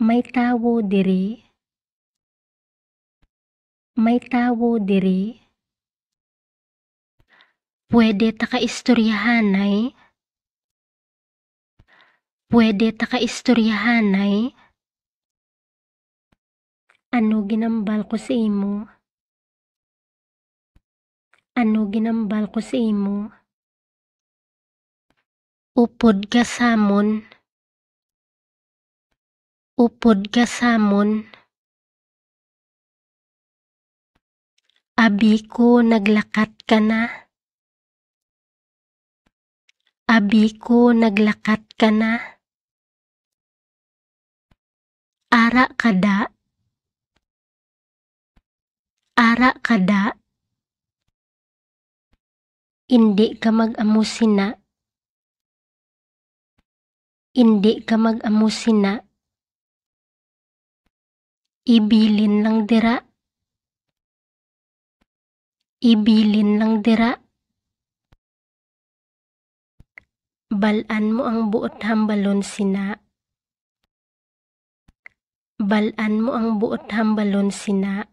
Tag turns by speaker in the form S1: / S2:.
S1: May tawo diri. May tawo diri. Pwede ta kaistoryahanay. Pwede ta kaistoryahanay. Ano ginambal ko sa imo? Ano ginambal ko sa imo? Upod ka samon. Upod ka samon. Abi ko naglakat ka na. Abi ko naglakat ka na. Ara kada. Ara kada. Indi ka mag-amusina. Indi ka mag-amusina. Ibilin lang dira. Ibilin lang dira. Balaan mo ang buot hambalon sina. Balaan mo ang buot hambalon sina.